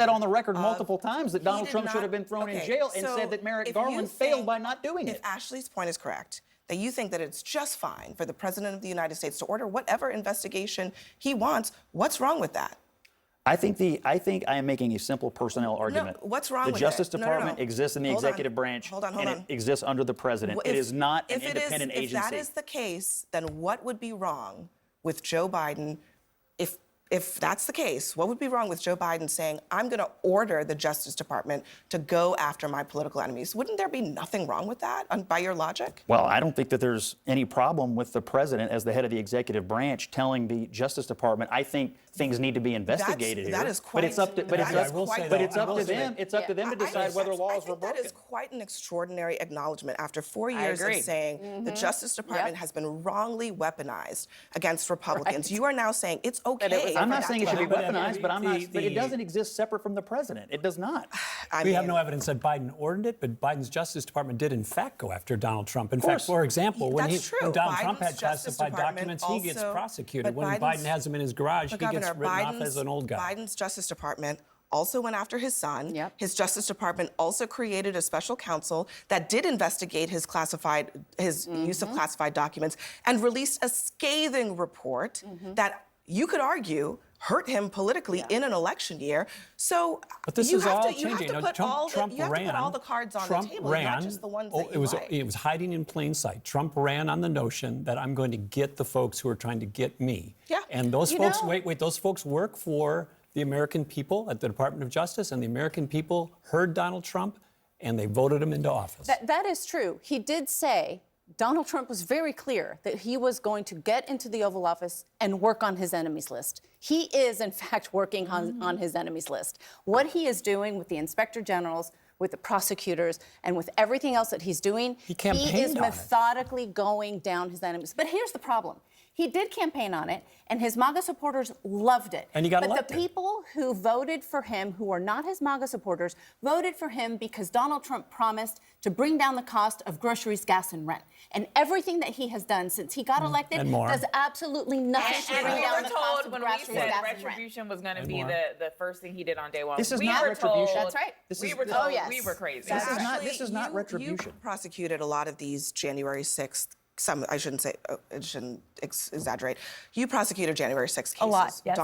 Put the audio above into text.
said on the record multiple times that Donald Trump should have been thrown in jail and so said that Merrick if Garland you failed think- by not doing If it. Ashley's point is correct, that you think that it's just fine for the President of the United States to order whatever investigation he wants, what's wrong with that? I think I am making a simple personnel argument. No, what's wrong with it? The Justice No, no, Department no. exists in the Hold on. executive branch, Hold on. and it exists under the president. Well, It is not an if it is- independent agency. If that is the case, then what would be wrong with Joe Biden? If that's the case, what would be wrong with Joe Biden saying, I'm going to order the Justice Department to go after my political enemies? Wouldn't there be nothing wrong with that, by your logic? Well, I don't think that there's any problem with the president as the head of the executive branch telling the Justice Department, I think things need to be investigated here. That is quite. But it's up to them. It's up to them to decide whether laws were broken. That is quite an extraordinary acknowledgement after 4 years of agree. saying the Justice Department has been wrongly weaponized against Republicans. Right. You are now saying it's okay. I'm not saying it should be But weaponized, but the- it doesn't exist separate from the president. It does not. We have no evidence that Biden ordered it, but Biden's Justice Department did, in fact, go after Donald Trump. In fact, for example, when That's true. Donald Trump Biden's had Justice classified Department documents, he gets also- prosecuted. but When Biden's- Biden has them in his garage, he But gets Governor, written off as an old guy. Biden's Justice Department also went after his son. Yep. His Justice Department also created a special counsel that did investigate his use of classified documents and released a scathing report that you could argue hurt him politically in an election year. So But this you is have all to, you changing. have to No, put all Trump you have ran. to put all the cards on Trump the table, ran. not just the ones that you like. It was hiding in plain sight. Trump ran on the notion that I'm going to get the folks who are trying to get me. Yeah. And those You folks, know- wait, those folks work for the American people at the Department of Justice, and the American people heard Donald Trump, and they voted him into office. That is true. He did say, Donald Trump was very clear that he was going to get into the Oval Office and work on his enemies list. He is, in fact, working on his enemies list. What he is doing with the inspector generals, with the prosecutors, and with everything else that he's doing, He campaigned is on it. methodically going down his enemies. But here's the problem. He did campaign on it, and his MAGA supporters loved it. And he got but elected. the people who voted for him, who are not his MAGA supporters, voted for him because Donald Trump promised to bring down the cost of groceries, gas, and rent. And everything that he has done since he got elected and more. does absolutely nothing to And bring we down were the cost told of when we groceries, said gas, and rent. retribution was going to And be more. the first thing he did on day one. This is we not were retribution. Told, That's right. We is- were this- told Oh, yes. we were crazy. This is not- Actually, not retribution. You prosecuted a lot of these January 6th. I shouldn't say, I shouldn't exaggerate. You prosecuted January 6th cases. A lot, yes.